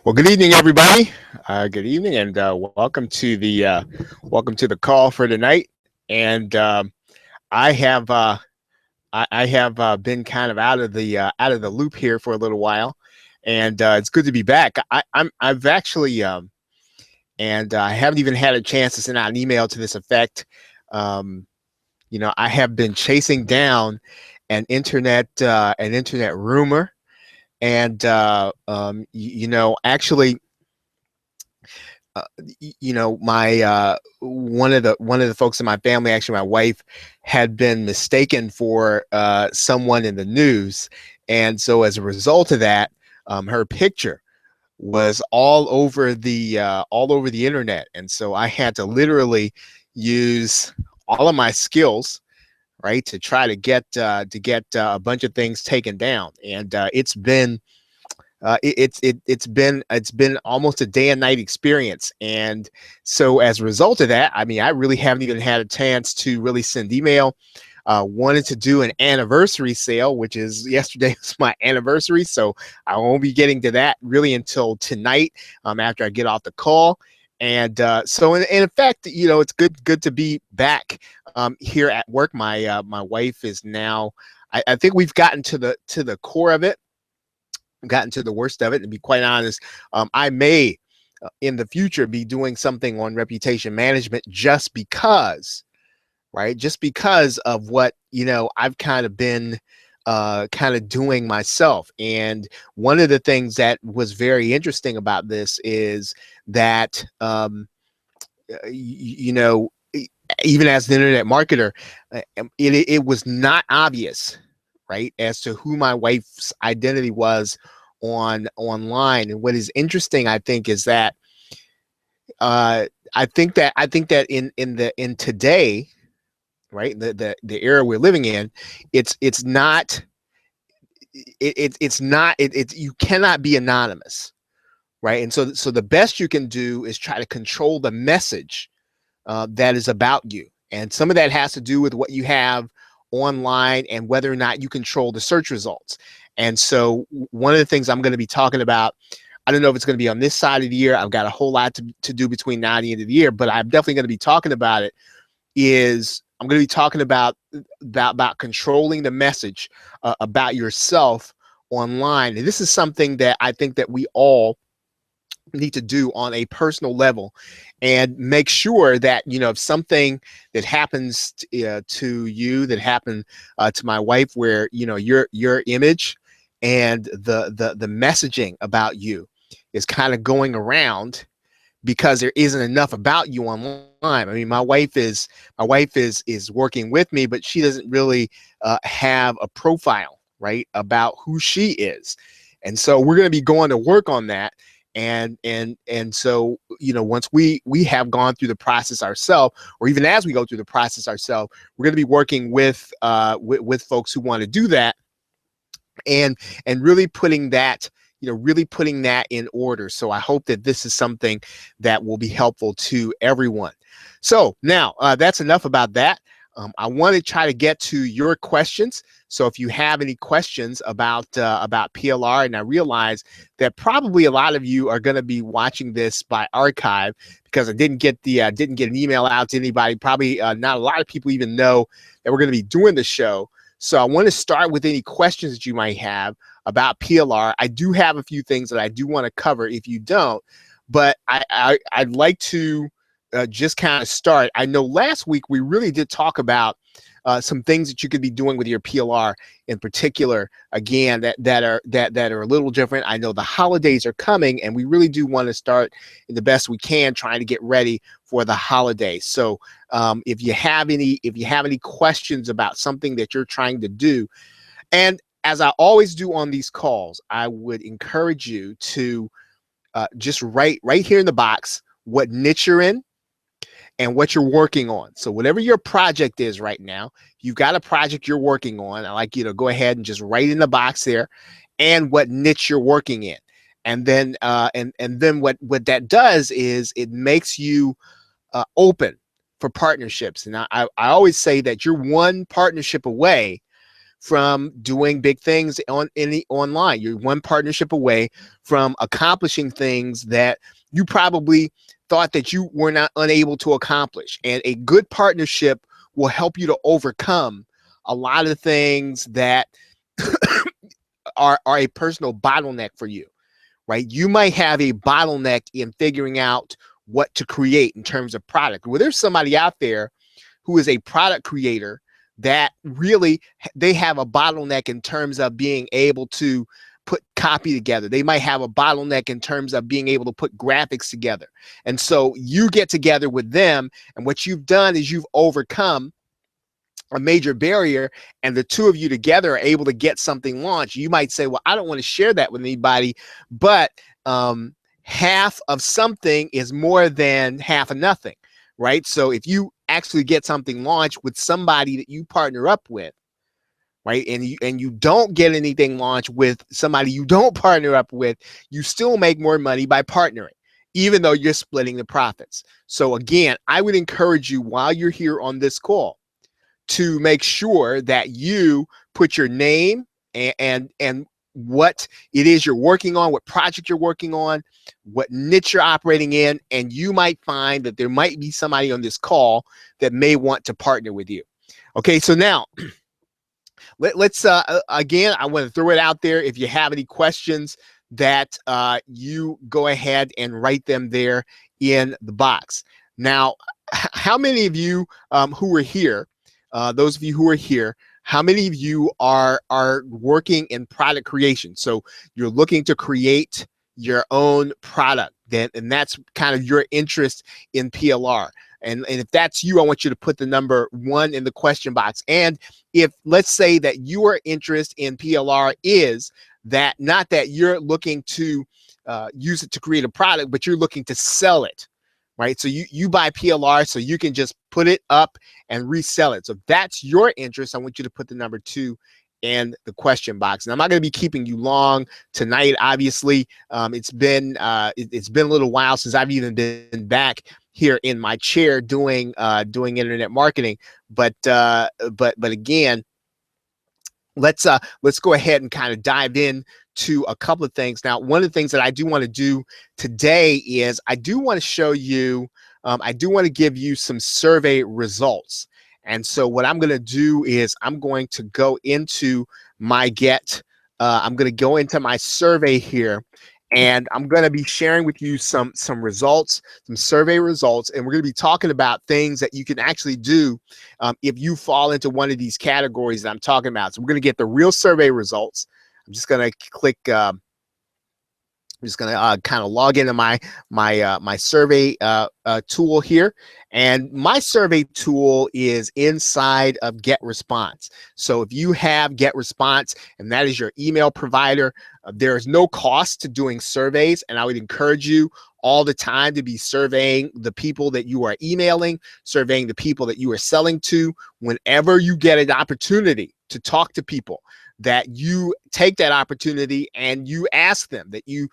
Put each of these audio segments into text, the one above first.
Well, good evening, everybody. Good evening, and welcome to the call for tonight. And I have I have been kind of out of the loop here for a little while, and it's good to be back. I've actually and I haven't even had a chance to send out an email to this effect. Um, I have been chasing down an internet rumor, and actually my one of the folks in my family, actually my wife, had been mistaken for someone in the news, and so as a result of that, her picture was all over the internet, and so I had to literally use all of my skills, right, to try to get a bunch of things taken down, and it's been almost a day and night experience. And so as a result of that, I mean, I really haven't even had a chance to really send email. Wanted to do an anniversary sale, which is yesterday was my anniversary, so I won't be getting to that really until tonight, after I get off the call. And so in effect, it's good to be back here at work. My wife is now, I think we've gotten to the core of it, gotten to the worst of it. And to be quite honest, I may in the future be doing something on reputation management, just because, right? Just because of what, I've kind of been kind of doing myself. And one of the things that was very interesting about this is that, even as an internet marketer, it was not obvious, right, as to who my wife's identity was online. And what is interesting, I think, is that I think that in today, right, the era we're living in, it's not you cannot be anonymous, right? And so the best you can do is try to control the message that is about you, and some of that has to do with what you have online and whether or not you control the search results. And so one of the things I'm going to be talking about, I don't know if it's going to be on this side of the year. I've got a whole lot to do between now and the end of the year, but I'm definitely going to be talking about it. I'm going to be talking about controlling the message about yourself online. And this is something that I think that we all need to do on a personal level, and make sure that, if something that happens to you, that happened to my wife, where your image and the messaging about you is kind of going around because there isn't enough about you online. I mean, my wife is working with me, but she doesn't really have a profile, right, about who she is. And so we're going to be going to work on that. And so, once we have gone through the process ourselves, or even as we go through the process ourselves, we're going to be working with folks who want to do that, and really putting that in order. So I hope that this is something that will be helpful to everyone. So now that's enough about that. I want to try to get to your questions. So if you have any questions about PLR, and I realize that probably a lot of you are going to be watching this by archive, because I didn't get an email out to anybody. Probably not a lot of people even know that we're going to be doing the show. So I want to start with any questions that you might have about PLR. I do have a few things that I do want to cover if you don't, but I'd like to just kind of start. I know last week we really did talk about some things that you could be doing with your PLR in particular, again, that are a little different. I know the holidays are coming, and we really do want to start in the best we can trying to get ready for the holidays. So if you have any questions about something that you're trying to do, and as I always do on these calls, I would encourage you to just write right here in the box what niche you're in and what you're working on. So whatever your project is right now, if you've got a project you're working on, I like you to go ahead and just write in the box there, and what niche you're working in. And then then what that does is it makes you open for partnerships. And I always say that you're one partnership away from doing big things online. You're one partnership away from accomplishing things that you probably thought that you were not unable to accomplish. And a good partnership will help you to overcome a lot of things that are a personal bottleneck for you, right? You might have a bottleneck in figuring out what to create in terms of product. Well, there's somebody out there who is a product creator that really, they have a bottleneck in terms of being able to put copy together. They might have a bottleneck in terms of being able to put graphics together. And so you get together with them, and what you've done is you've overcome a major barrier, and the two of you together are able to get something launched. You might say, well, I don't want to share that with anybody, but half of something is more than half of nothing, right? So if you actually get something launched with somebody that you partner up with, right, and you don't get anything launched with somebody you don't partner up with, you still make more money by partnering, even though you're splitting the profits. So again, I would encourage you, while you're here on this call, to make sure that you put your name and what it is you're working on, what project you're working on, what niche you're operating in, and you might find that there might be somebody on this call that may want to partner with you. Okay, so now let's again, I want to throw it out there. If you have any questions, that you go ahead and write them there in the box. Now, how many of you who are here, those of you who are here, how many of you are working in product creation? So you're looking to create your own product, and that's kind of your interest in PLR. And if that's you, I want you to put the number 1 in the question box. And if, let's say that your interest in PLR is that, not that you're looking to use it to create a product, but you're looking to sell it, right? So you buy PLR so you can just put it up and resell it. So if that's your interest, I want you to put the number 2 in the question box. And I'm not going to be keeping you long tonight. Obviously, it's been a little while since I've even been back here in my chair doing internet marketing. But again, let's go ahead and kind of dive in to a couple of things. Now, one of the things that I do want to do today is I do want to show you, I do want to give you some survey results. And so what I'm going to do is I'm going to go into my I'm going to go into my survey here, and I'm going to be sharing with you some results, some survey results, and we're going to be talking about things that you can actually do if you fall into one of these categories that I'm talking about. So we're going to get the real survey results. I'm just going to click. I'm just going to kind of log into my survey tool here, and my survey tool is inside of Get Response. So if you have Get Response and that is your email provider, there is no cost to doing surveys, and I would encourage you all the time to be surveying the people that you are emailing, surveying the people that you are selling to. Whenever you get an opportunity to talk to people, that you take that opportunity and you ask them, that you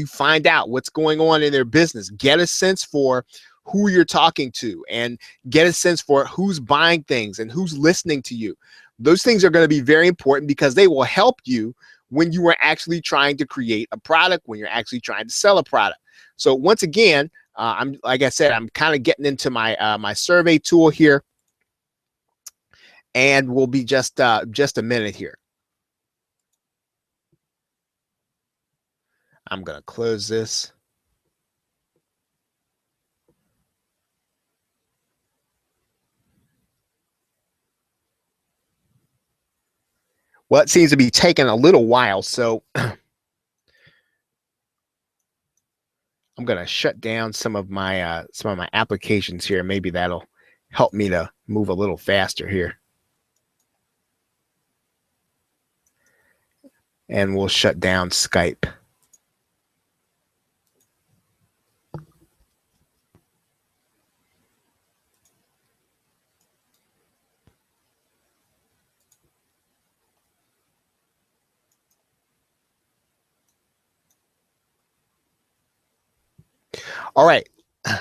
find out what's going on in their business, get a sense for who you're talking to, and get a sense for who's buying things and who's listening to you. Those things are going to be very important because they will help you when you are actually trying to create a product, when you're actually trying to sell a product. So once again, like I said, I'm kind of getting into my my survey tool here, and we'll be just a minute here. I'm going to close this. Well, it seems to be taking a little while, so I'm going to shut down some of my applications here. Maybe that'll help me to move a little faster here. And we'll shut down Skype. All right. And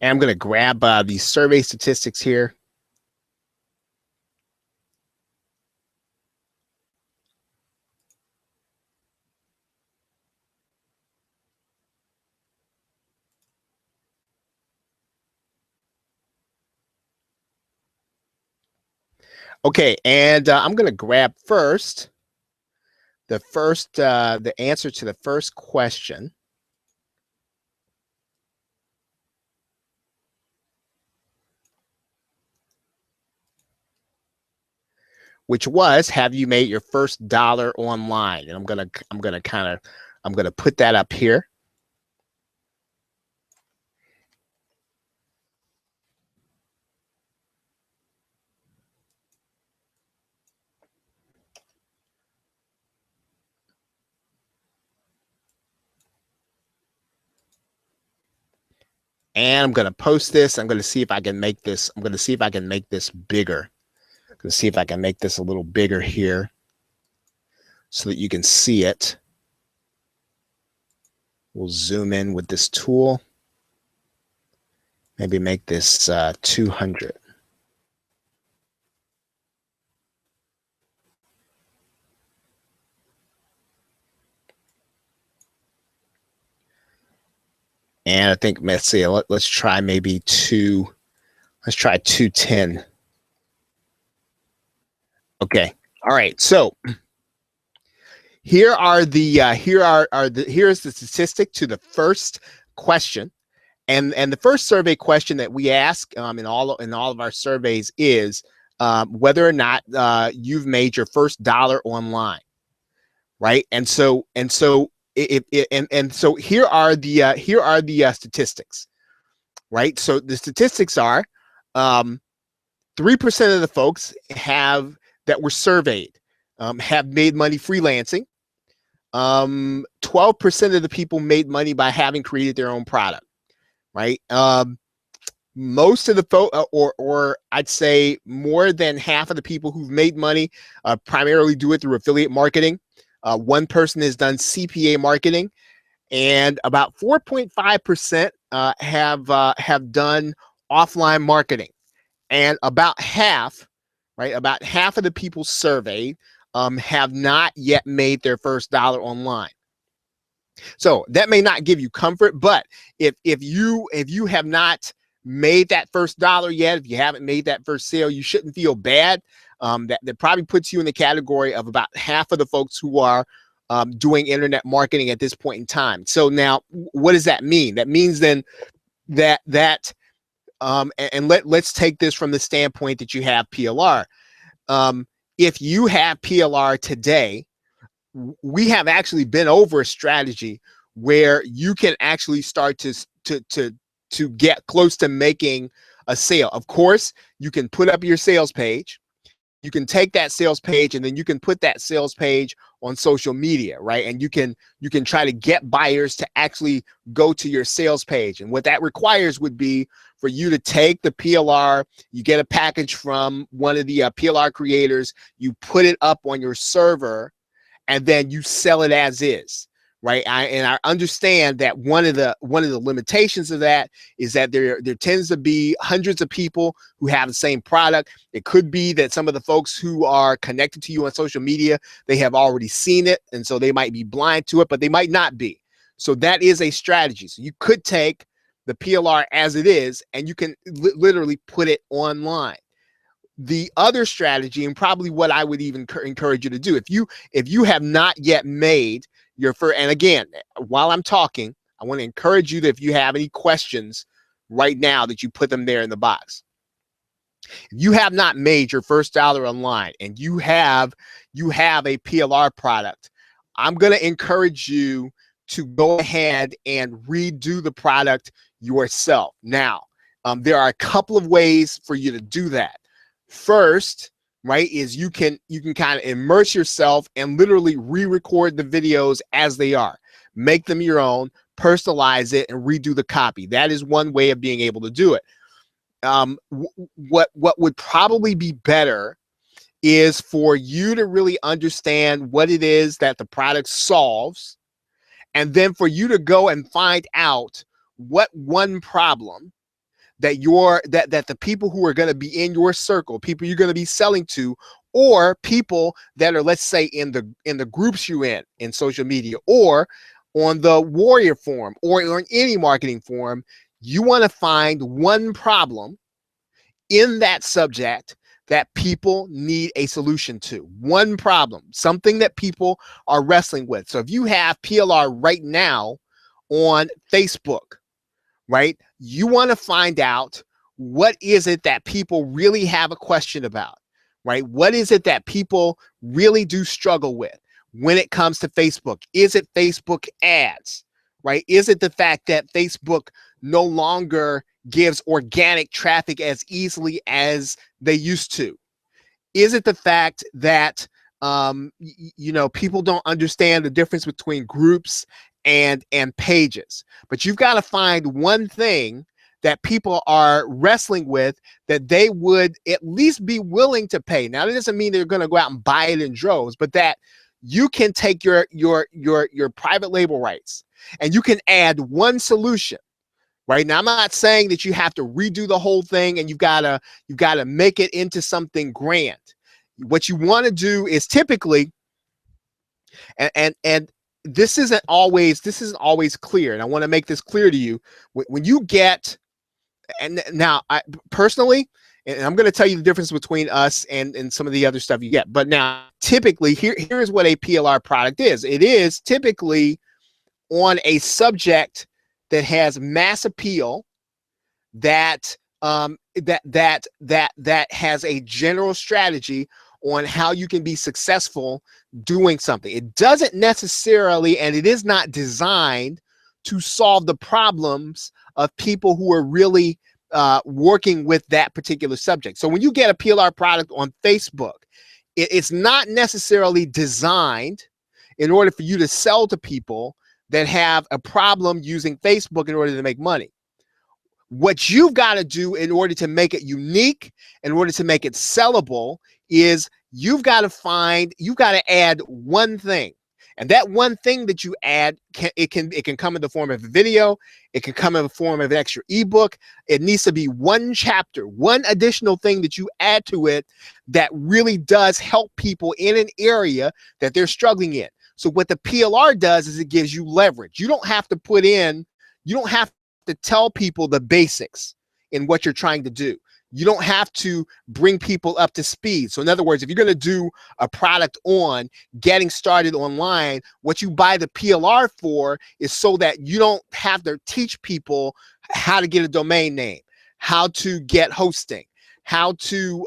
I'm going to grab these survey statistics here. Okay, and I'm going to grab first the answer to the first question, which was, have you made your first dollar online? And I'm gonna put that up here. And I'm gonna post this. I'm gonna see if I can make this. I'm gonna see if I can make this bigger. I'm gonna see if I can make this a little bigger here so that you can see it. We'll zoom in with this tool. Maybe make this 200. And I think, let's see, let's try maybe let's try 210. Okay. All right. So here's the statistic to the first question. And the first survey question that we ask in all of our surveys is whether or not you've made your first dollar online, right? And so here are the statistics, right? So the statistics are 3% of the folks that were surveyed have made money freelancing. 12% of the people made money by having created their own product, right? Most of the or I'd say more than half of the people who've made money primarily do it through affiliate marketing. One person has done CPA marketing, and about 4.5% have done offline marketing, and about half, right? About half of the people surveyed have not yet made their first dollar online. So that may not give you comfort, but if you have not made that first dollar yet, if you haven't made that first sale, you shouldn't feel bad. That probably puts you in the category of about half of the folks who are doing internet marketing at this point in time. So now, what does that mean? That means then let's take this from the standpoint that you have PLR. If you have PLR today, we have actually been over a strategy where you can actually start to get close to making a sale. Of course, you can put up your sales page. You can take that sales page and then you can put that sales page on social media, right? And you can try to get buyers to actually go to your sales page. And what that requires would be for you to take the PLR, you get a package from one of the PLR creators, you put it up on your server, and then you sell it as is, right? I understand that one of the limitations of that is that there tends to be hundreds of people who have the same product. It could be that some of the folks who are connected to you on social media, they have already seen it, and so they might be blind to it, but they might not be. So that is a strategy. So you could take the PLR as it is, and you can literally put it online. The other strategy, and probably what I would even encourage you to do, if you have not yet made your first, and again, while I'm talking, I want to encourage you that if you have any questions right now, that you put them there in the box. If you have not made your first dollar online and you have a PLR product, I'm going to encourage you to go ahead and redo the product yourself. Now, there are a couple of ways for you to do that. First, right, is you can kind of immerse yourself and literally re-record the videos as they are. Make them your own, personalize it, and redo the copy. That is one way of being able to do it. What would probably be better is for you to really understand what it is that the product solves, and then for you to go and find out what one problem that the people who are going to be in your circle, people you're going to be selling to, or people that are, let's say, in the groups you in social media, or on the Warrior forum, or on any marketing forum, you want to find one problem in that subject that people need a solution to, one problem, something that people are wrestling with. So if you have PLR right now on Facebook, right, you want to find out what is it that people really have a question about, right? What is it that people really do struggle with when it comes to Facebook? Is it Facebook ads, right? Is it the fact that Facebook no longer gives organic traffic as easily as they used to? Is it the fact that people don't understand the difference between groups and pages? But you've got to find one thing that people are wrestling with that they would at least be willing to pay. Now, that doesn't mean they're going to go out and buy it in droves, but that you can take your private label rights and you can add one solution. Right now, I'm not saying that you have to redo the whole thing and you've got to make it into something grand. What you want to do is typically, and this isn't always clear, and I want to make this clear to you. When you get, and now I personally, and I'm going to tell you the difference between us and some of the other stuff you get. But now, typically, here's what a PLR product is. It is typically on a subject that has mass appeal, that has a general strategy on how you can be successful doing something. It doesn't necessarily, and it is not designed to solve the problems of people who are really working with that particular subject. So when you get a PLR product on Facebook, it's not necessarily designed in order for you to sell to people that have a problem using Facebook in order to make money. What you've got to do in order to make it unique, in order to make it sellable, is you've got to add one thing. And that one thing that you add, it can come in the form of a video. It can come in the form of an extra ebook. It needs to be one chapter, one additional thing that you add to it that really does help people in an area that they're struggling in. So what the PLR does is it gives you leverage. You don't have to tell people the basics in what you're trying to do. You don't have to bring people up to speed. So in other words, if you're going to do a product on getting started online, what you buy the PLR for is so that you don't have to teach people how to get a domain name, how to get hosting, how to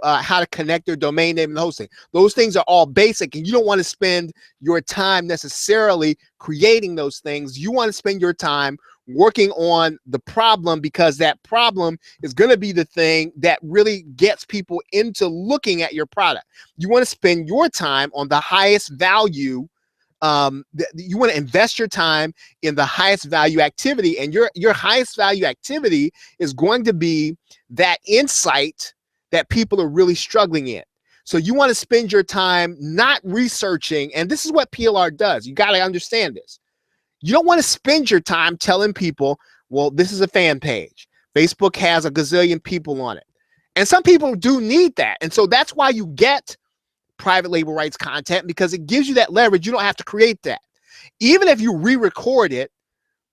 connect their domain name and hosting. Those things are all basic, and you don't want to spend your time necessarily creating those things. You want to spend your time working on the problem, because that problem is going to be the thing that really gets people into looking at your product. You want to spend your time on the highest value. You want to invest your time in the highest value activity, and your highest value activity is going to be that insight that people are really struggling in. So you want to spend your time not researching, and this is what PLR does. You got to understand this. You don't want to spend your time telling people, well, this is a fan page. Facebook has a gazillion people on it. And some people do need that. And so that's why you get private label rights content, because it gives you that leverage. You don't have to create that. Even if you re-record it,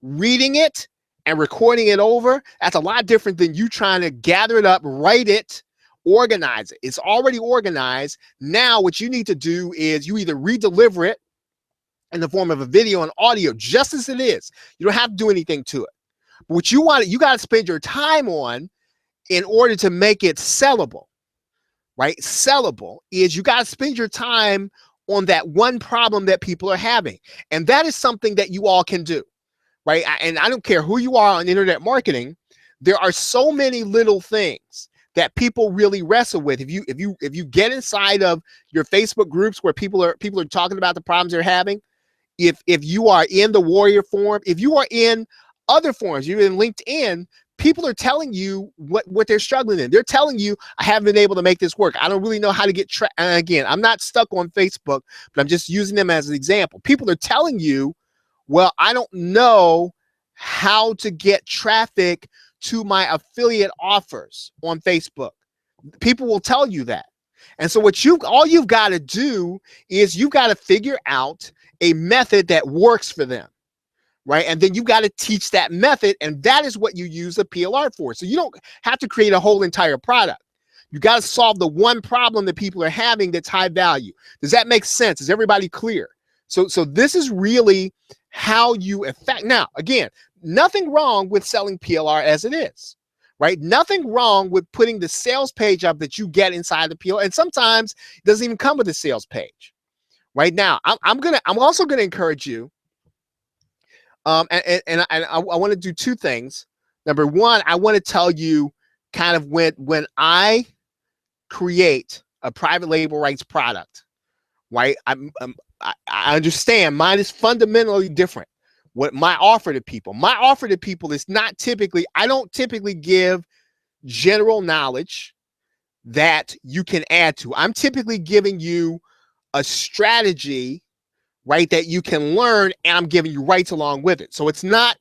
reading it and recording it over, that's a lot different than you trying to gather it up, write it, organize it. It's already organized. Now what you need to do is you either re-deliver it in the form of a video and audio just as it is. You don't have to do anything to it. But what you want, you got to spend your time on in order to make it sellable, right? Sellable is you got to spend your time on that one problem that people are having. And that is something that you all can do, right? And I don't care who you are on internet marketing. There are so many little things that people really wrestle with. If you get inside of your Facebook groups where people are talking about the problems they're having, if you are in the Warrior Forum, if you are in other forums, you're in LinkedIn, people are telling you what they're struggling in. They're telling you, I haven't been able to make this work. I don't really know how to get and again, I'm not stuck on Facebook, but I'm just using them as an example. People are telling you, well, I don't know how to get traffic to my affiliate offers on Facebook. People will tell you that. And so all you've got to do is you've got to figure out a method that works for them, right? And then you've got to teach that method, and that is what you use the PLR for. So you don't have to create a whole entire product. You got to solve the one problem that people are having that's high value. Does that make sense? Is everybody clear? So this is really how you affect. Now, again, nothing wrong with selling PLR as it is, right? Nothing wrong with putting the sales page up that you get inside the PLR. And sometimes it doesn't even come with a sales page. Right now, I'm also gonna encourage you. And I want to do two things. Number one, I want to tell you kind of when I create a private label rights product, right? I understand mine is fundamentally different. What my offer to people is not typically, I don't typically give general knowledge that you can add to. I'm typically giving you a strategy, right, that you can learn, and I'm giving you rights along with it. So it's not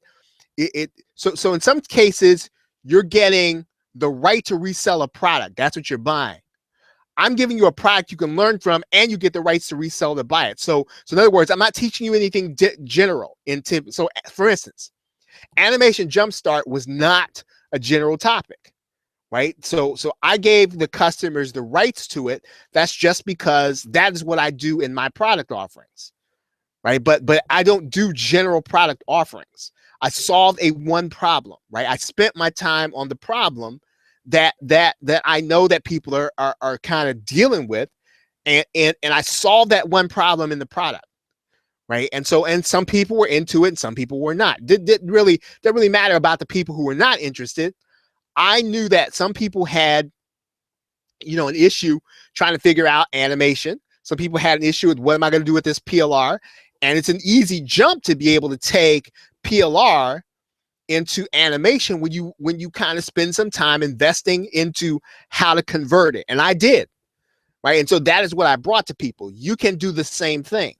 so in some cases you're getting the right to resell a product. That's what you're buying. I'm giving you a product you can learn from, and you get the rights to resell to buy it. So in other words, I'm not teaching you anything general. So for instance, Animation Jumpstart was not a general topic, right? So I gave the customers the rights to it. That's just because that is what I do in my product offerings, right? But I don't do general product offerings. I solved one problem, right? I spent my time on the problem that I know that people are kind of dealing with, and I solved that one problem in the product, right? And some people were into it and some people were not. Didn't really matter about the people who were not interested. I knew that some people had, an issue trying to figure out animation. Some people had an issue with, what am I going to do with this PLR? And it's an easy jump to be able to take PLR into animation when you kind of spend some time investing into how to convert it. And I did, right? And so that is what I brought to people. You can do the same thing.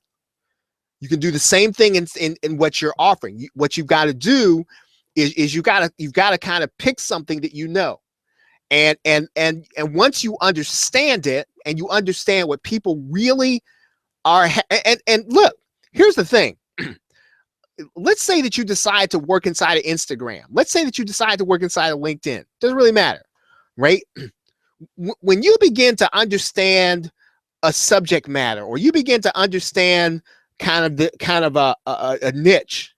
You can do the same thing in what you're offering. What you've got to do is you've got to kind of pick something that you know. And once you understand it, and you understand what people really are, and look, here's the thing. Let's say that you decide to work inside of Instagram. Let's say that you decide to work inside of LinkedIn. Doesn't really matter, right? When you begin to understand a subject matter, or you begin to understand kind of a niche,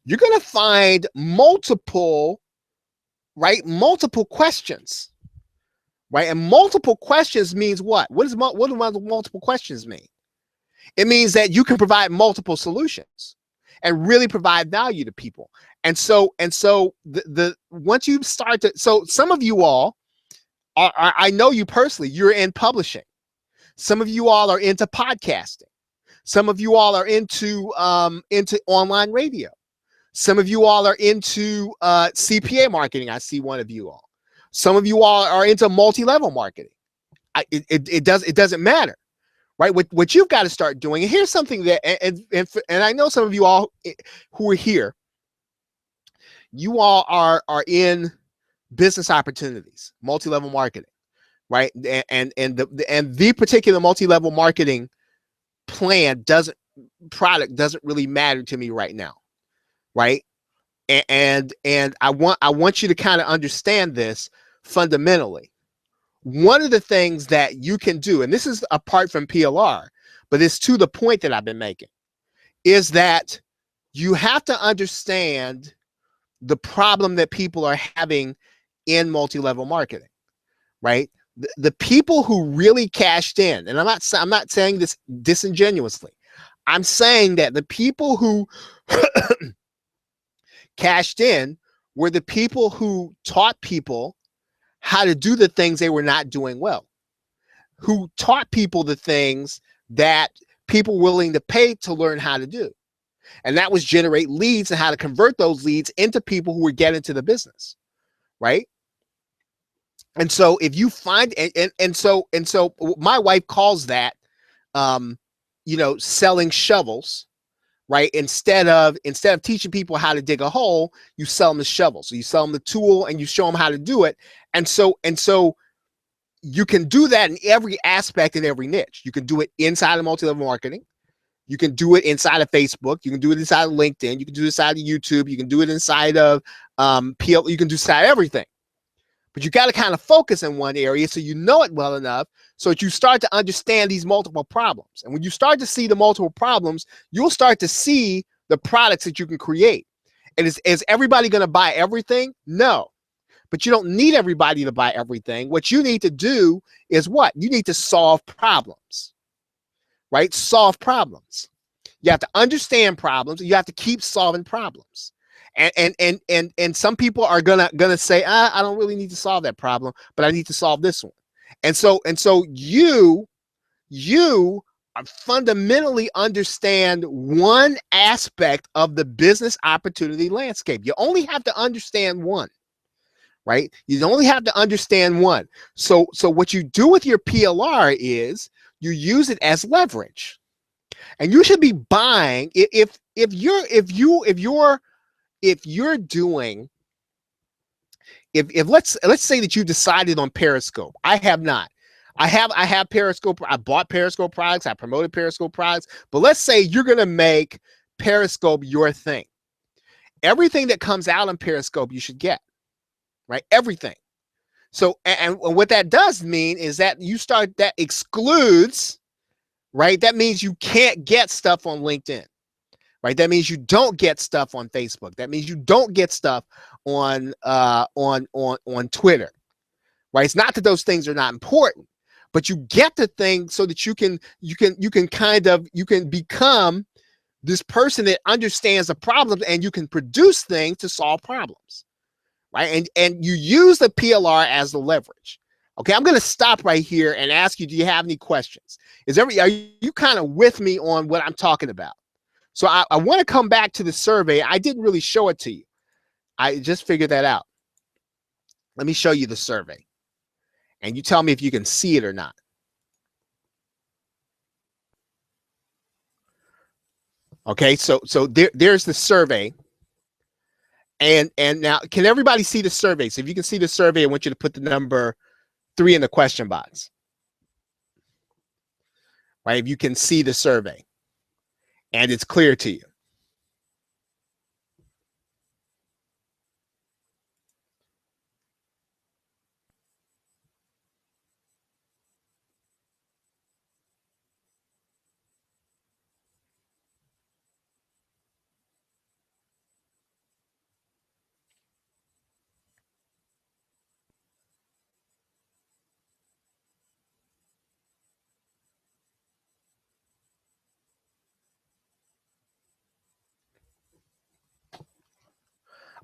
you're going to find multiple questions, right? And multiple questions means what? What do multiple questions mean? It means that you can provide multiple solutions and really provide value to people. And so the once you start to, so some of you all are, I know you personally, you're in publishing. Some of you all are into podcasting. Some of you all are into online radio. Some of you all are into CPA marketing. I see one of you all. Some of you all are into multi-level marketing. It doesn't matter. Right, what you've got to start doing, and here's something that, and I know some of you all who are here, you all are in business opportunities, multi-level marketing, right? And the particular multi-level marketing product doesn't really matter to me right now, right? And I want you to kind of understand this fundamentally. One of the things that you can do, and this is apart from PLR, but it's to the point that I've been making, is that you have to understand the problem that people are having in multi-level marketing, right? The people who really cashed in, and I'm not saying this disingenuously. I'm saying that the people who cashed in were the people who taught people how to do the things they were not doing well, who taught people the things that people were willing to pay to learn how to do. And that was generate leads and how to convert those leads into people who were getting into the business, right? And so if you find, and so my wife calls that, selling shovels, right? Instead of teaching people how to dig a hole, you sell them the shovel. So you sell them the tool and you show them how to do it. And so you can do that in every aspect, in every niche. You can do it inside of multi-level marketing. You can do it inside of Facebook. You can do it inside of LinkedIn. You can do it inside of YouTube. You can do it inside of you can do inside everything. but you got to kind of focus in one area so you know it well enough so that you start to understand these multiple problems. And when you start to see the multiple problems, you'll start to see the products that you can create. And is everybody going to buy everything? No. But you don't need everybody to buy everything. What you need to do is what? You need to solve problems, right? Solve problems. You have to understand problems. You have to keep solving problems. And some people are gonna say, I don't really need to solve that problem, but I need to solve this one. And so you fundamentally understand one aspect of the business opportunity landscape. You only have to understand one, right? You only have to understand one. So what you do with your PLR is you use it as leverage, and you should be buying if let's say that you decided on Periscope. I have not. I have Periscope. I bought Periscope products. I promoted Periscope products. But let's say you're going to make Periscope your thing. Everything that comes out on Periscope, you should get, right? Everything. So, and what that does mean is that that excludes, right? That means you can't get stuff on LinkedIn, right? That means you don't get stuff on Facebook. That means you don't get stuff on Twitter, right? It's not that those things are not important, but you get the thing so that you can become this person that understands the problems, and you can produce things to solve problems, right? And you use the PLR as the leverage. Okay, I'm going to stop right here and ask you, do you have any questions? Are you kind of with me on what I'm talking about? So I want to come back to the survey. I didn't really show it to you. I just figured that out. Let me show you the survey, and you tell me if you can see it or not. Okay, so there's the survey. And now, can everybody see the survey? So if you can see the survey, I want you to put the number 3 in the question box. Right, if you can see the survey and it's clear to you.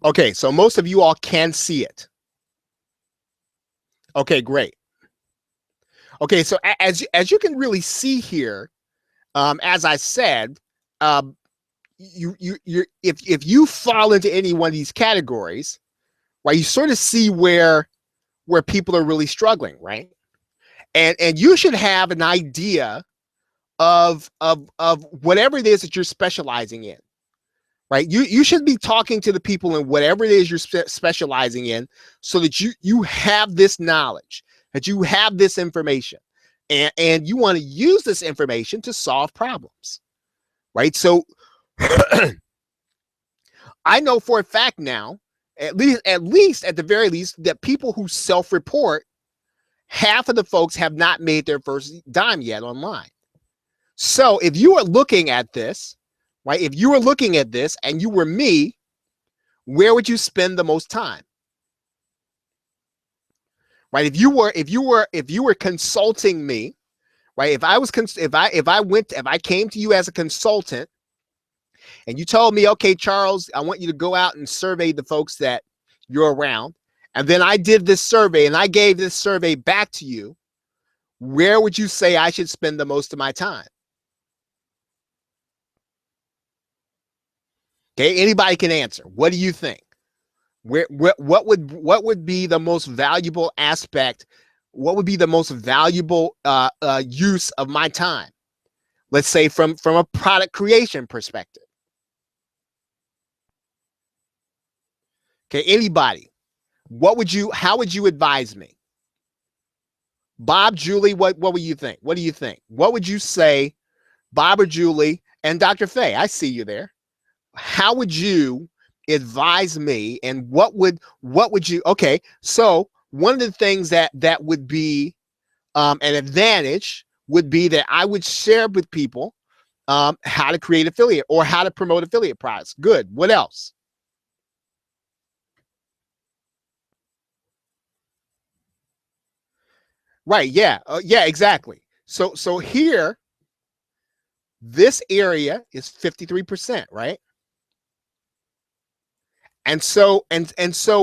Okay, so most of you all can see it. Okay, great. Okay, so as you can really see here, as I said, if you fall into any one of these categories, right, you sort of see where people are really struggling, right? And you should have an idea of whatever it is that you're specializing in. Right, you should be talking to the people in whatever it is you're specializing in, so that you have this knowledge, that you have this information, and you want to use this information to solve problems, right? So I know for a fact now, at least at the very least, that people who self-report, half of the folks have not made their first dime yet online. So if you are looking at this, right, if you were looking at this and you were me, where would you spend the most time? Right, if you were consulting me, right, if I came to you as a consultant and you told me, okay, Charles, I want you to go out and survey the folks that you're around, and then I did this survey and I gave this survey back to you, where would you say I should spend the most of my time? Okay, anybody can answer. What do you think? What would be the most valuable aspect? What would be the most valuable use of my time? Let's say from a product creation perspective. Okay, anybody? How would you advise me? Bob, Julie, what would you think? What do you think? What would you say, Bob or Julie, and Dr. Faye? I see you there. How would you advise me, and what would you, okay, so one of the things that would be an advantage would be that I would share with people how to create affiliate or how to promote affiliate products. Good. What else? Right. Yeah. Yeah, exactly. So here, this area is 53%, right? And so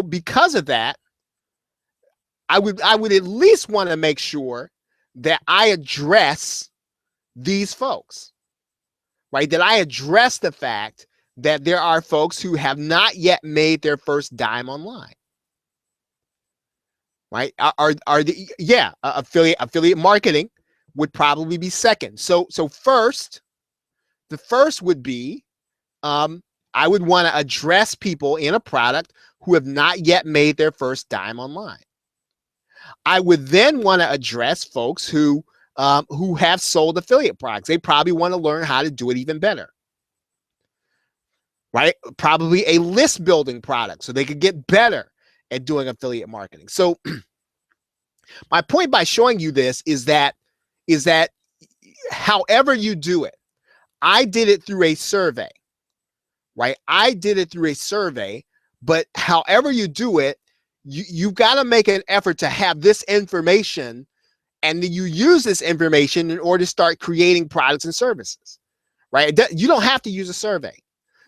because of that, I would at least want to make sure that I address these folks, right? That I address the fact that there are folks who have not yet made their first dime online, right? Are the yeah, affiliate marketing would probably be second. So first, the first would be I would want to address people in a product who have not yet made their first dime online. I would then want to address folks who have sold affiliate products. They probably want to learn how to do it even better, right? Probably a list building product so they could get better at doing affiliate marketing. So my point by showing you this is that however you do it, I did it through a survey, right? I did it through a survey, but however you do it, you've got to make an effort to have this information, and then you use this information in order to start creating products and services, right? You don't have to use a survey.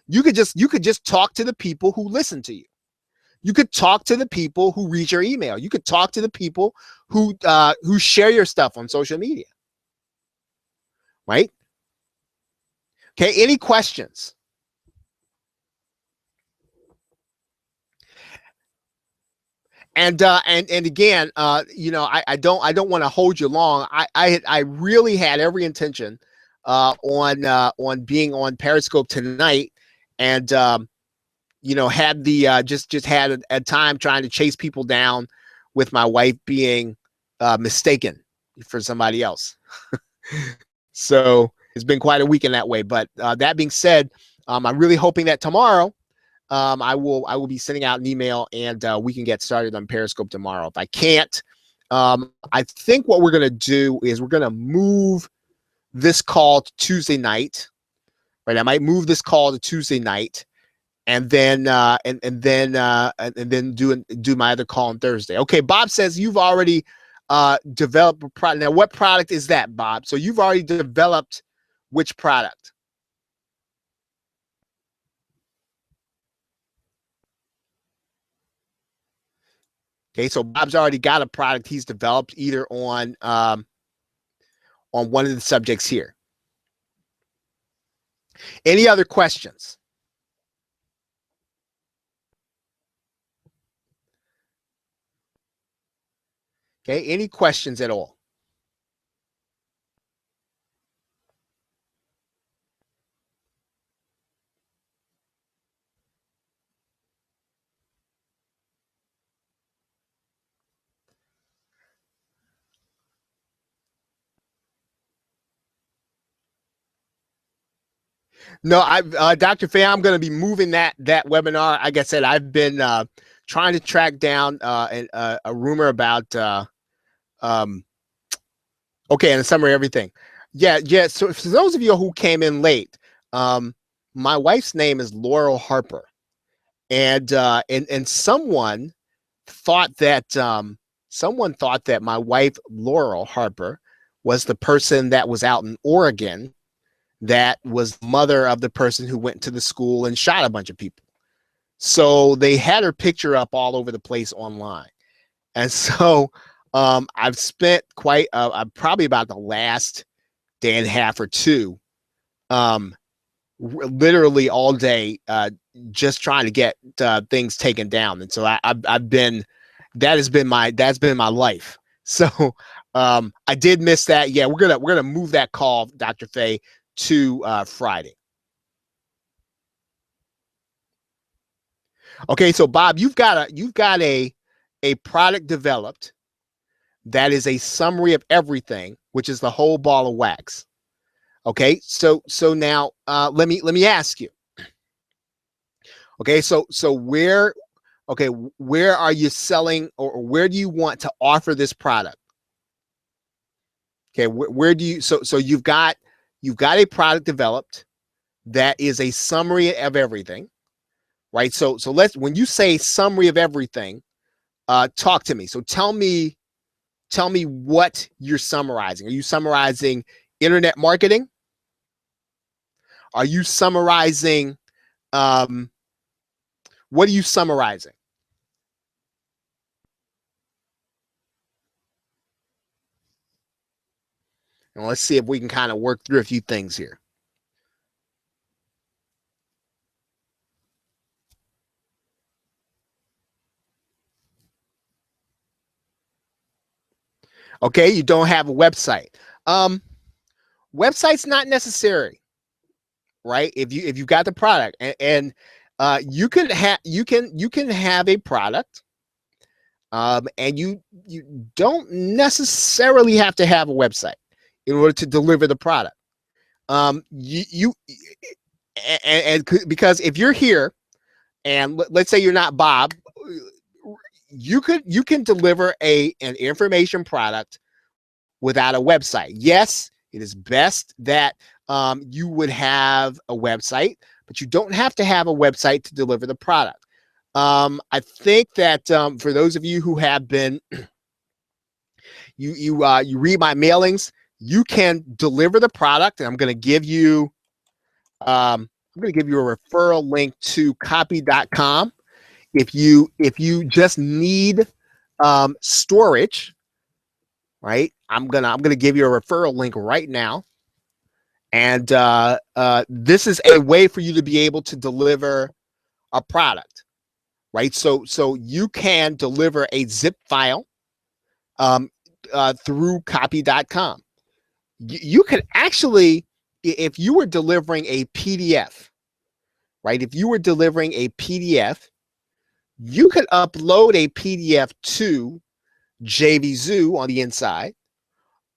You could just talk to the people who listen to you. You could talk to the people who read your email. You could talk to the people who share your stuff on social media, right? Okay, any questions? And again, I don't want to hold you long. I really had every intention on being on Periscope tonight, and had the just had a time trying to chase people down with my wife being mistaken for somebody else. So it's been quite a week in that way. But that being said, I'm really hoping that tomorrow I will be sending out an email, and we can get started on Periscope tomorrow. If I can't, I think what we're going to do is we're going to move this call to Tuesday night, right? I might move this call to Tuesday night, and then do my other call on Thursday. Okay, Bob says you've already developed a product. Now, what product is that, Bob? So you've already developed which product? Okay, so Bob's already got a product he's developed either on one of the subjects here. Any other questions? Okay, any questions at all? No, Dr. Fay, I'm going to be moving that webinar. Like I said, I've been trying to track down a rumor about okay, and a summary of everything. Yeah. So for those of you who came in late, my wife's name is Laurel Harper, and someone thought that my wife Laurel Harper was the person that was out in Oregon that was mother of the person who went to the school and shot a bunch of people. So they had her picture up all over the place online. And so I've spent quite probably about the last day and a half or two, literally all day, just trying to get things taken down. And so I've been, that's been my life. So I did miss that. Yeah, we're gonna move that call, Dr. Fay, to Friday. Okay, so Bob, you've got a product developed that is a summary of everything, which is the whole ball of wax. Okay, so now let me ask you. Okay, so where Okay, where are you selling, or where do you want to offer this product? Okay, where do you, so you've got a product developed that is a summary of everything, right? So let's, when you say summary of everything, talk to me. So tell me what you're summarizing. Are you summarizing internet marketing? Are you summarizing, what are you summarizing? And let's see if we can kind of work through a few things here. Okay, you don't have a website. Um, Website's not necessary, right? If you got the product, and you can have, you can have a product, and you don't necessarily have to have a website in order to deliver the product. You and because if you're here, and let's say you're not Bob, you can deliver an information product without a website. Yes, it is best that you would have a website, but you don't have to have a website to deliver the product. I think that for those of you who have been, you read my mailings, you can deliver the product, and I'm going to give you a referral link to copy.com. If you just need storage, right? I'm gonna give you a referral link right now, and this is a way for you to be able to deliver a product, right? So you can deliver a zip file through copy.com. You could actually, if you were delivering a PDF, right? If you were delivering a PDF, you could upload a PDF to JVZoo on the inside.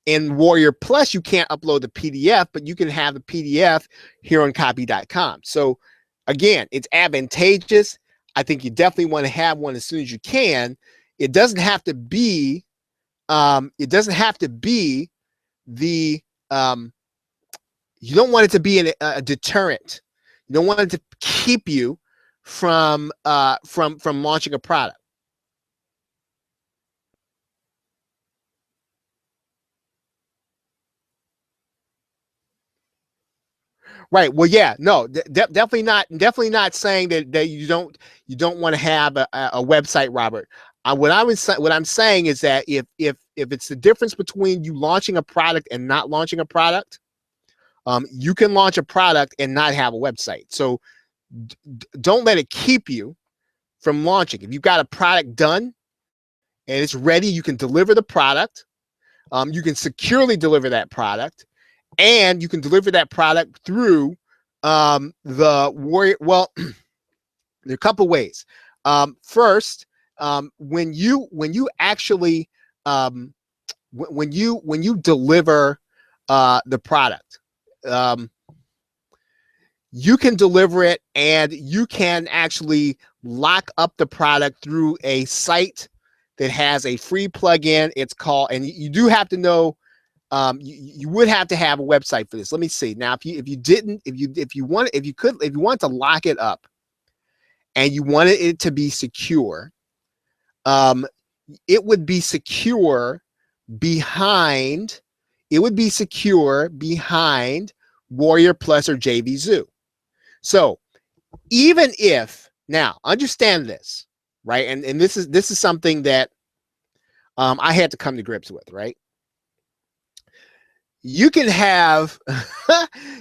In Warrior Plus, you can't upload the PDF, but you can have the PDF here on copy.com. So again, it's advantageous. I think you definitely want to have one as soon as you can. It doesn't have to be, it doesn't have to be the, you don't want it to be a deterrent. You don't want it to keep you from launching a product. Right. Well, yeah, no, definitely not. Definitely not saying that you don't want to have a website, Robert. What I'm saying is that if it's the difference between you launching a product and not launching a product, you can launch a product and not have a website. So don't let it keep you from launching. If you've got a product done and it's ready, you can deliver the product. You can securely deliver that product, and you can deliver that product through the Warrior. Well, there are a couple ways. First, when you actually when you deliver the product, you can deliver it, and you can actually lock up the product through a site that has a free plugin. It's called, and you do have to know, you would have to have a website for this. Let me see. Now, if you want to lock it up and you wanted it to be secure, it would be secure behind Warrior Plus or JVZoo. So even if, now understand this, right? And this is something that I had to come to grips with, right? You can have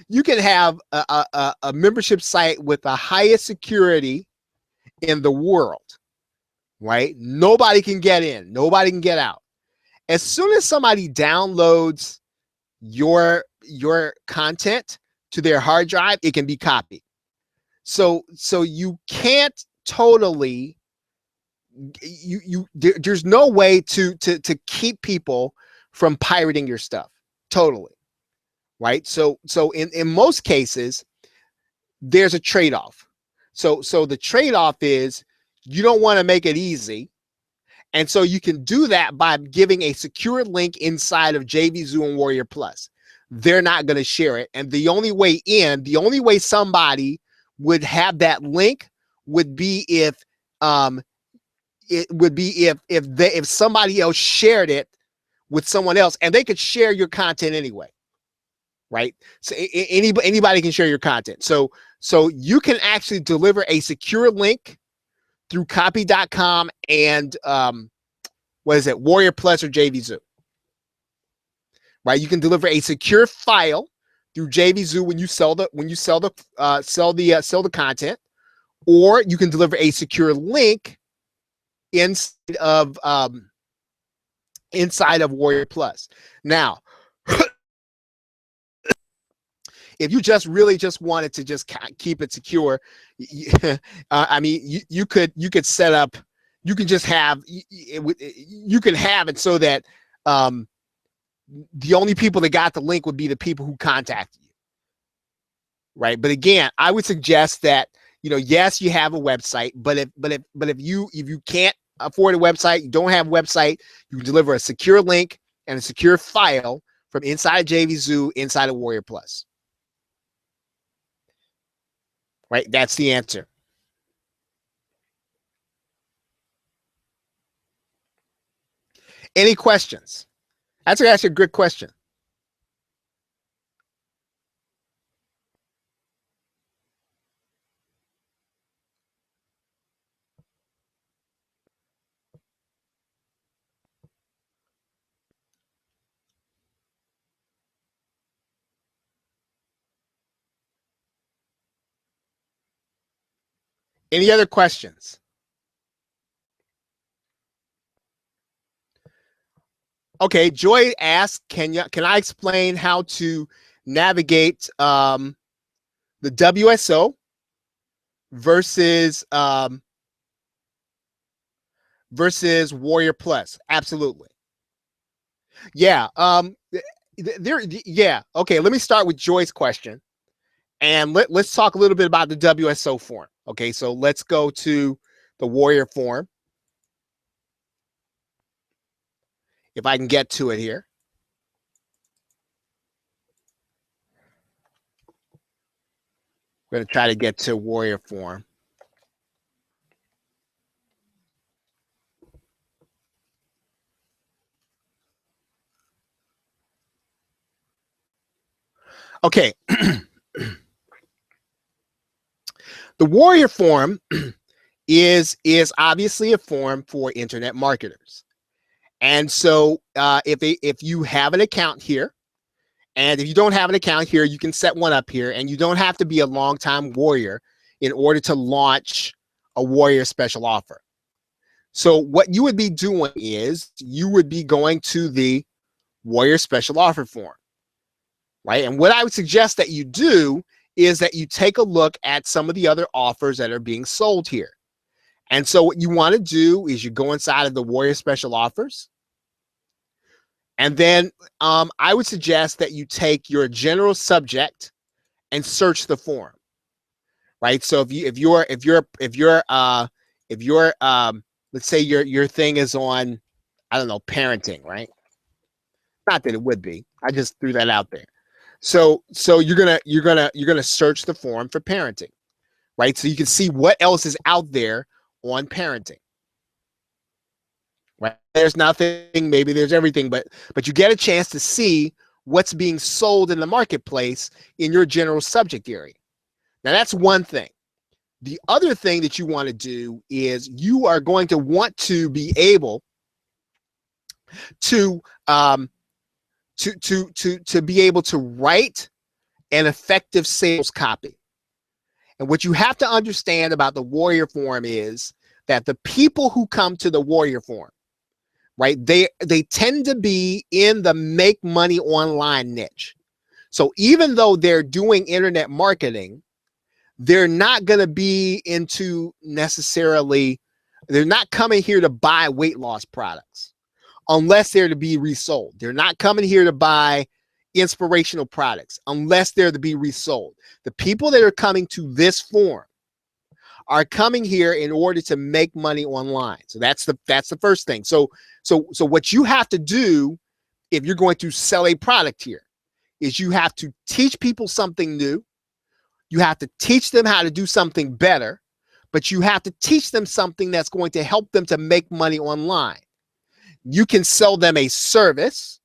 you can have a membership site with the highest security in the world, right? Nobody can get in, nobody can get out. As soon as somebody downloads your content to their hard drive, it can be copied. So you can't totally, there's no way to keep people from pirating your stuff totally, right? So in most cases, there's a trade-off. So the trade-off is You don't want to make it easy. And so you can do that by giving a secure link inside of JVZoo and Warrior Plus. They're not going to share it. And the only way somebody would have that link would be if if somebody else shared it with someone else, and they could share your content anyway, right? So anybody can share your content. So you can actually deliver a secure link through copy.com and Warrior Plus or JVZoo, right? You can deliver a secure file through JVZoo when you sell the content, or you can deliver a secure link inside of Warrior Plus. Now, if you really wanted to just keep it secure, I mean, you could set up, you can just have you can have it so that the only people that got the link would be the people who contacted you, right? But again, I would suggest that, yes, you have a website, but if you can't afford a website, you don't have a website, you can deliver a secure link and a secure file from inside of JVZoo, inside of Warrior Plus. Right? That's the answer. Any questions? That's actually a good question. Any other questions? Okay, Joy asked, can I explain how to navigate the WSO versus Warrior Plus? Absolutely. Yeah. Yeah. Okay, let me start with Joy's question. And let's talk a little bit about the WSO form. Okay, so let's go to the Warrior form. If I can get to it here. We're going to try to get to Warrior form. Okay. The Warrior form is obviously a form for internet marketers. And so if you have an account here, and if you don't have an account here, you can set one up here, and you don't have to be a longtime Warrior in order to launch a Warrior special offer. So what you would be doing is you would be going to the Warrior special offer form, right? And what I would suggest that you do is that you take a look at some of the other offers that are being sold here. And so what you want to do is you go inside of the Warrior special offers. And then I would suggest that you take your general subject and search the form, right? So if you're let's say your thing is on, I don't know, parenting, right? Not that it would be. I just threw that out there. So you're gonna search the form for parenting, right? So you can see what else is out there on parenting. Right? There's nothing, maybe there's everything, but you get a chance to see what's being sold in the marketplace in your general subject area. Now that's one thing. The other thing that you want to do is you are going to want to be able to be able to write an effective sales copy. And what you have to understand about the Warrior form is that the people who come to the Warrior form, right, they tend to be in the make money online niche. So even though they're doing internet marketing, they're not going to be into necessarily, they're not coming here to buy weight loss products unless they're to be resold. They're not coming here to buy inspirational products unless they're to be resold. The people that are coming to this forum are coming here in order to make money online. So that's the first thing. So what you have to do if you're going to sell a product here is you have to teach people something new. You have to teach them how to do something better, but you have to teach them something that's going to help them to make money online. You can sell them a service.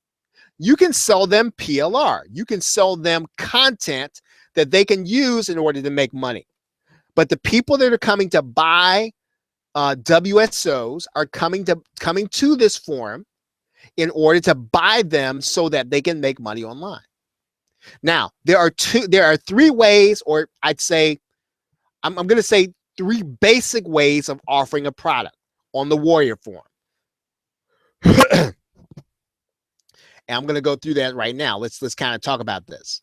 You can sell them PLR. You can sell them content that they can use in order to make money. But the people that are coming to buy WSOs are coming to this forum in order to buy them so that they can make money online. Now, there are three ways, or I'd say, I'm going to say three basic ways of offering a product on the Warrior Forum. And I'm going to go through that right now. Let's kind of talk about this.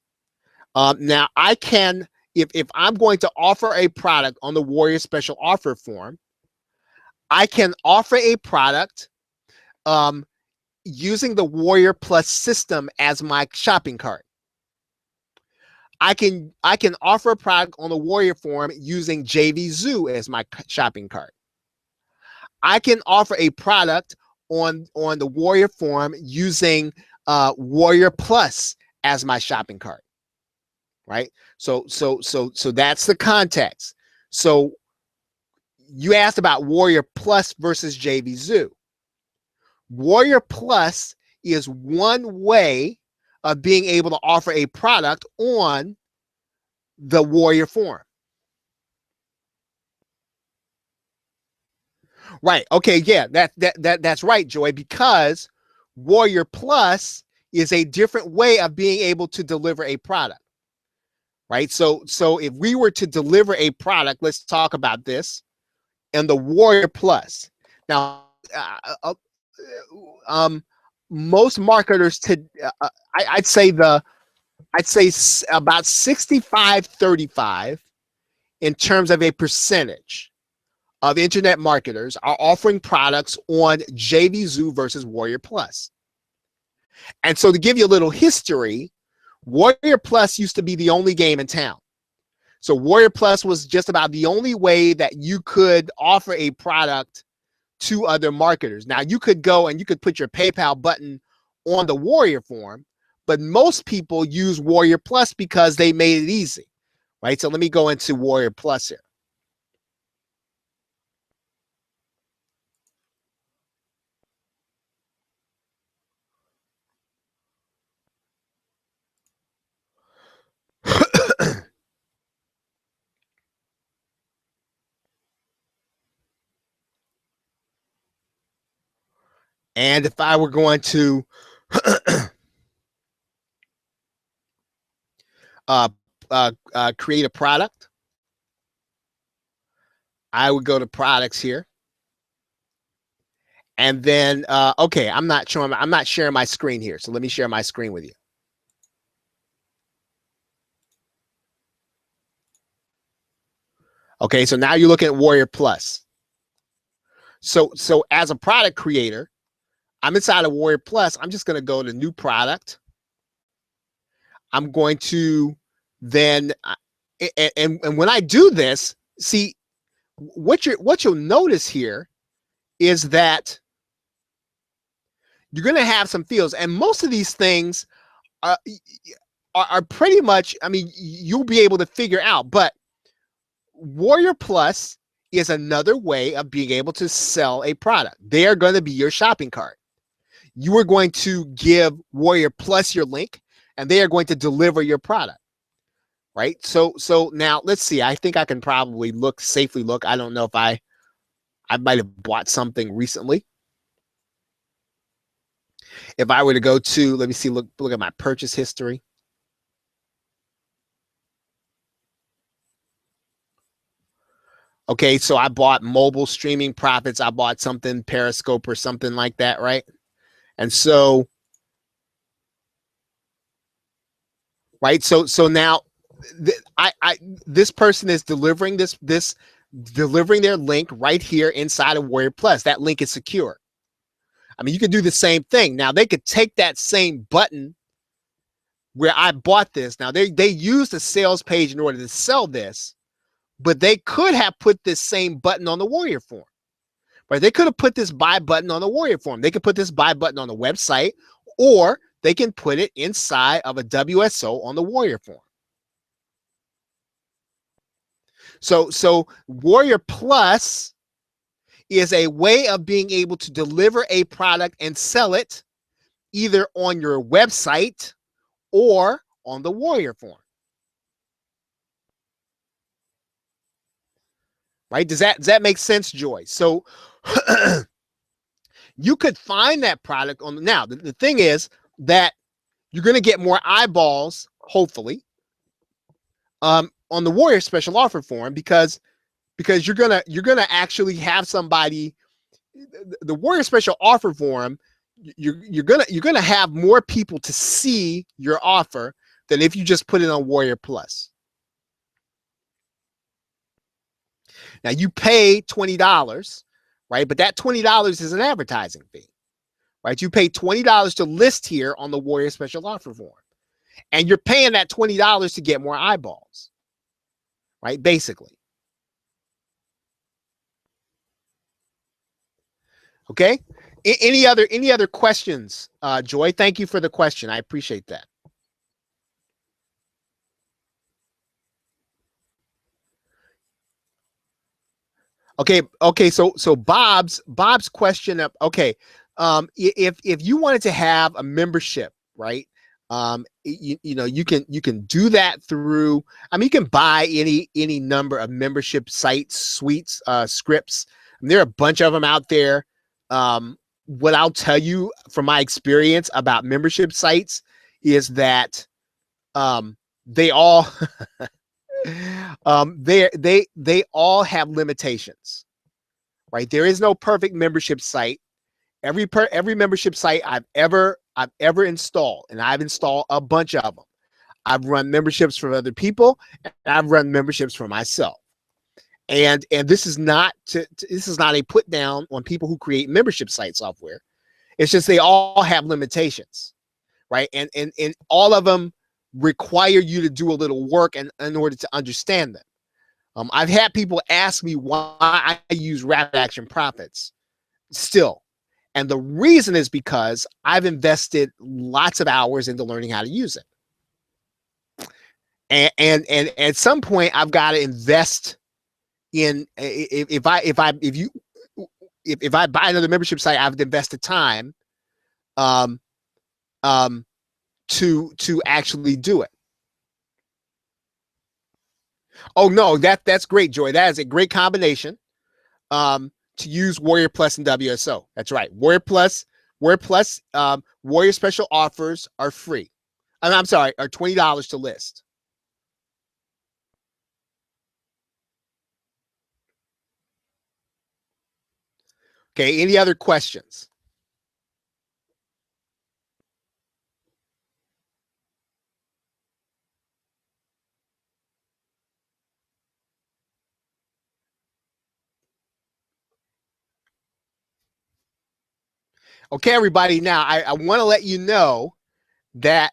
Now, I can, if I'm going to offer a product on the Warrior Special Offer Forum, I can offer a product using the Warrior Plus system as my shopping cart. I can offer a product on the Warrior Forum using JV Zoo as my shopping cart. I can offer a product on the Warrior Forum using Warrior Plus as my shopping cart. Right? So that's the context. So you asked about Warrior Plus versus JV Zoo. Warrior Plus is one way of being able to offer a product on the Warrior Forum. Right. Okay. Yeah, that's right, Joy, because Warrior Plus is a different way of being able to deliver a product. Right. So if we were to deliver a product, let's talk about this and the Warrior Plus. Now, most marketers I'd say about 65-35 in terms of a percentage of internet marketers are offering products on JV Zoo versus Warrior Plus. And so to give you a little history, Warrior Plus used to be the only game in town. So Warrior Plus was just about the only way that you could offer a product to other marketers. Now you could go and you could put your PayPal button on the Warrior Forum, but most people use Warrior Plus because they made it easy, right? So let me go into Warrior Plus here. And if I were going to create a product, I would go to products here. And then, okay, I'm not sharing my screen here. So let me share my screen with you. Okay, so now you're looking at Warrior Plus. So as a product creator, I'm inside of Warrior Plus. I'm just going to go to new product. I'm going to then, and when I do this, see what you'll notice here is that you're going to have some fields, and most of these things are pretty much, I mean, you'll be able to figure out, but Warrior Plus is another way of being able to sell a product. They are going to be your shopping cart. You are going to give Warrior Plus your link, and they are going to deliver your product. Right? So now let's see. I think I can probably safely look. I don't know if I might have bought something recently. If I were to go to, let me see, look at my purchase history. Okay, so I bought Mobile Streaming Profits. I bought something Periscope or something like that, right? And so, right? So now this person is delivering delivering their link right here inside of Warrior Plus. That link is secure. I mean, you could do the same thing. Now they could take that same button where I bought this. Now they used a sales page in order to sell this, but they could have put this same button on the Warrior form. Right? They could have put this buy button on the Warrior form. They could put this buy button on the website, or they can put it inside of a WSO on the Warrior form. So Warrior Plus is a way of being able to deliver a product and sell it either on your website or on the Warrior form. Right? Does that make sense, Joy? So you could find that product on now. The thing is that you're going to get more eyeballs, hopefully, on the Warrior special offer form because you're gonna actually have somebody. The Warrior special offer form, you're gonna have more people to see your offer than if you just put it on Warrior Plus. Now you pay $20, right? But that $20 is an advertising fee, right? You pay $20 to list here on the Warrior special offer form, and you're paying that $20 to get more eyeballs, right? Basically. Okay. Any other questions, Joy? Thank you for the question. I appreciate that. Okay. So Bob's question up. Okay. If you wanted to have a membership, right? You know, you can do that through. I mean, you can buy any number of membership sites, suites, scripts. There are a bunch of them out there. What I'll tell you from my experience about membership sites is that they all they all have limitations, right? There is no perfect membership site. Every membership site I've ever installed, and I've installed a bunch of them. I've run memberships for other people, and I've run memberships for myself. And this is not a put down on people who create membership site software. It's just they all have limitations, right? And all of them require you to do a little work in order to understand them. I've had people ask me why I use Rapid Action Profits still. And the reason is because I've invested lots of hours into learning how to use it. And at some point I've got to invest in if I buy another membership site, I've invested time to actually do it. Oh no, that's great, Joy. That is a great combination to use Warrior Plus and WSO. That's right. Warrior Plus, Warrior special offers are free. I'm sorry, are $20 to list. Okay, any other questions? Okay, everybody. Now I want to let you know that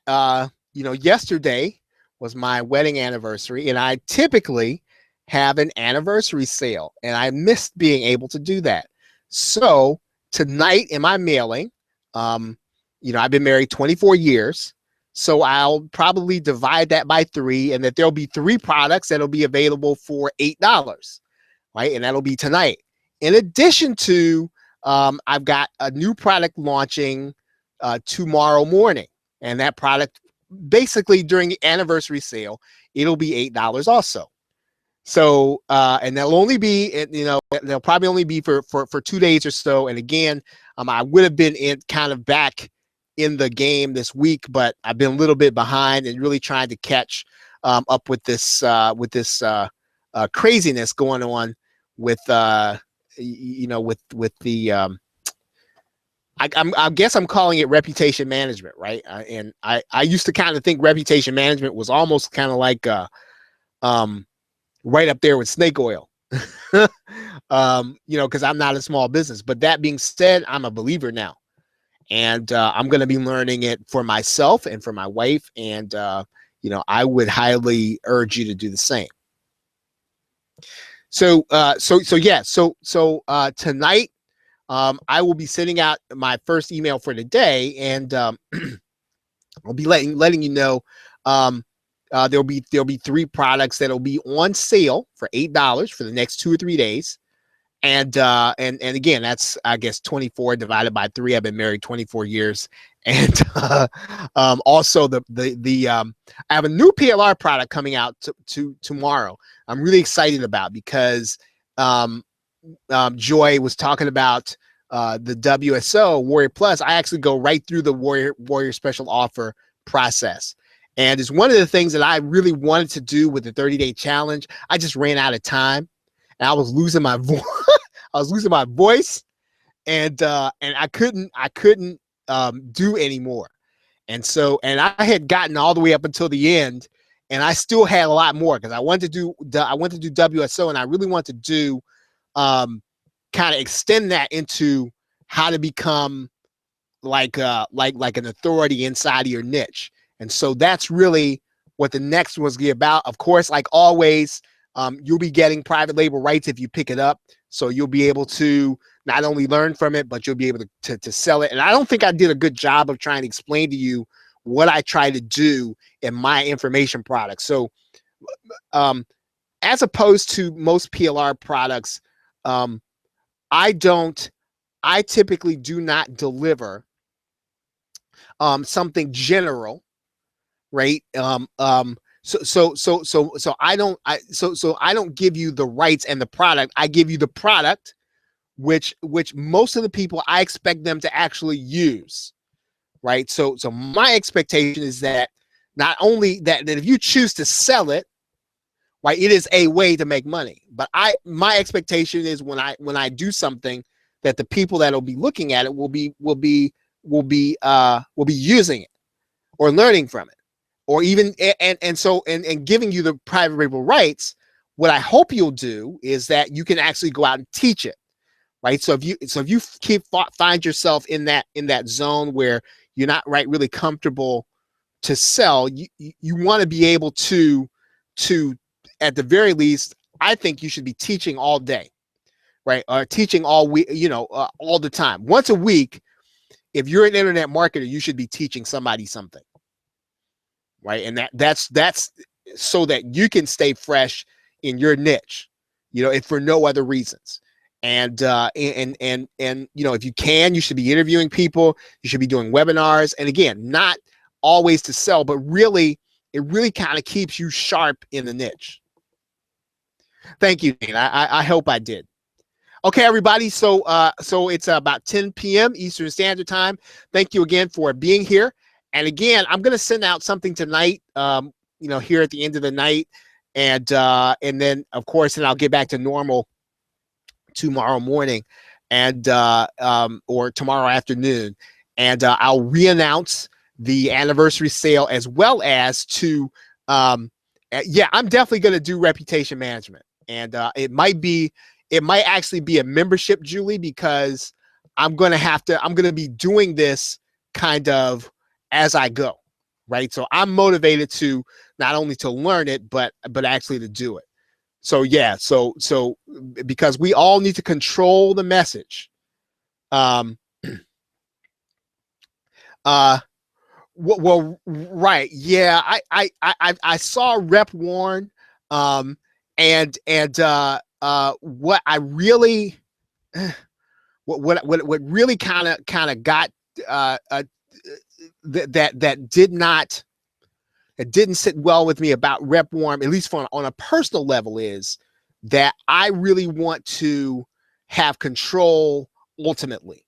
yesterday was my wedding anniversary, and I typically have an anniversary sale, and I missed being able to do that. So tonight in my mailing, I've been married 24 years, so I'll probably divide that by 3, and that there'll be 3 products that'll be available for $8, right? And that'll be tonight. In addition to, I've got a new product launching tomorrow morning, and that product, basically during the anniversary sale, it'll be $8 also. So, and they'll only be, they'll probably only be for 2 days or so. And again, I would have been back in the game this week, but I've been a little bit behind and really trying to catch up with this craziness going on with the I guess I'm calling it reputation management, right? And I used to kind of think reputation management was almost kind of like right up there with snake oil, because I'm not a small business. But that being said, I'm a believer now, and I'm going to be learning it for myself and for my wife. And I would highly urge you to do the same. So tonight, I will be sending out my first email for the day, and I'll be letting you know. There'll be 3 products that'll be on sale for $8 for the next 2 or 3 days. And again, that's, I guess, 24 divided by 3. I've been married 24 years. And also I have a new PLR product coming out to tomorrow. I'm really excited about, because Joy was talking about the WSO Warrior Plus. I actually go right through the Warrior Special Offer process. And it's one of the things that I really wanted to do with the 30-day challenge. I just ran out of time, and I was losing my voice. I was losing my voice, and I couldn't do anymore. And I had gotten all the way up until the end, and I still had a lot more, because I wanted to do WSO, and I really want to do kind of extend that into how to become like an authority inside of your niche. And so that's really what the next one's be about. Of course, like always, you'll be getting private label rights if you pick it up. So you'll be able to not only learn from it, but you'll be able to sell it. And I don't think I did a good job of trying to explain to you what I try to do in my information products. So as opposed to most PLR products, I typically do not deliver something general, right? So I don't give you the rights and the product. I give you the product, which most of the people, I expect them to actually use, right? So my expectation is that not only that if you choose to sell it, right, it is a way to make money. But my expectation is when I do something, that the people that will be looking at it will be using it or learning from it, or even and giving you the private label rights. What I hope you'll do is that you can actually go out and teach it, right? So if you find yourself in that zone where you're not really comfortable to sell, you want to be able to at the very least, I think you should be teaching all day, right? Or teaching all week, all the time. Once a week, if you're an internet marketer, you should be teaching somebody something, right? And that's so that you can stay fresh in your niche, if for no other reasons. And if you can, you should be interviewing people. You should be doing webinars. And again, not always to sell, but really, it really kind of keeps you sharp in the niche. Thank you, Dean. I hope I did. Okay, everybody. So it's about 10 p.m. Eastern Standard Time. Thank you again for being here. And again, I'm going to send out something tonight, here at the end of the night. And then, of course, I'll get back to normal tomorrow morning or tomorrow afternoon. And I'll re-announce the anniversary sale, as well as I'm definitely going to do reputation management. And it might actually be a membership, Julie, because I'm going to be doing this kind of as I go, right? So I'm motivated to not only to learn it, but actually to do it. So yeah, so because we all need to control the message. Well, right, yeah, I saw Rep Warren, and what I really, what really kind of got that didn't sit well with me about Rep Warren, at least on a personal level, is that I really want to have control ultimately,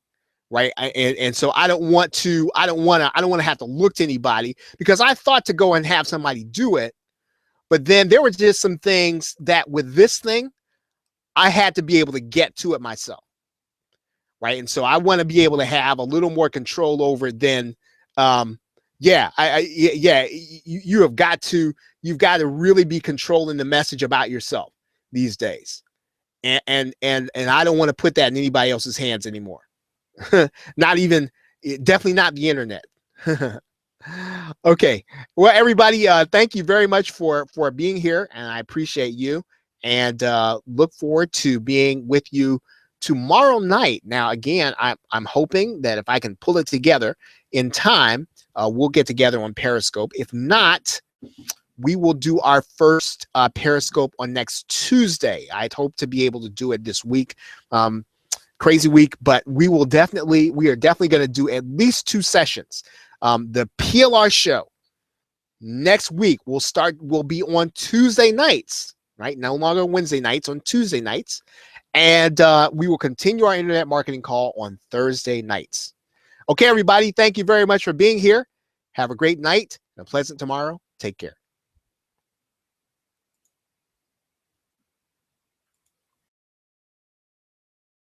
right? And so I don't want to have to look to anybody, because I thought to go and have somebody do it, but then there were just some things that with this thing, I had to be able to get to it myself, right? And so I want to be able to have a little more control over it than, you've got to really be controlling the message about yourself these days. And I don't want to put that in anybody else's hands anymore. Definitely not the internet. Okay. Well, everybody, thank you very much for being here, and I appreciate you. and look forward to being with you tomorrow night. Now, again, I'm hoping that if I can pull it together in time, we'll get together on Periscope. If not, we will do our first Periscope on next Tuesday. I'd hope to be able to do it this week. Crazy week, but we are definitely going to do at least 2 sessions. The PLR show next week will be on Tuesday nights, right? No longer Wednesday nights, on Tuesday nights. And we will continue our internet marketing call on Thursday nights. Okay, everybody, thank you very much for being here. Have a great night and a pleasant tomorrow. Take care.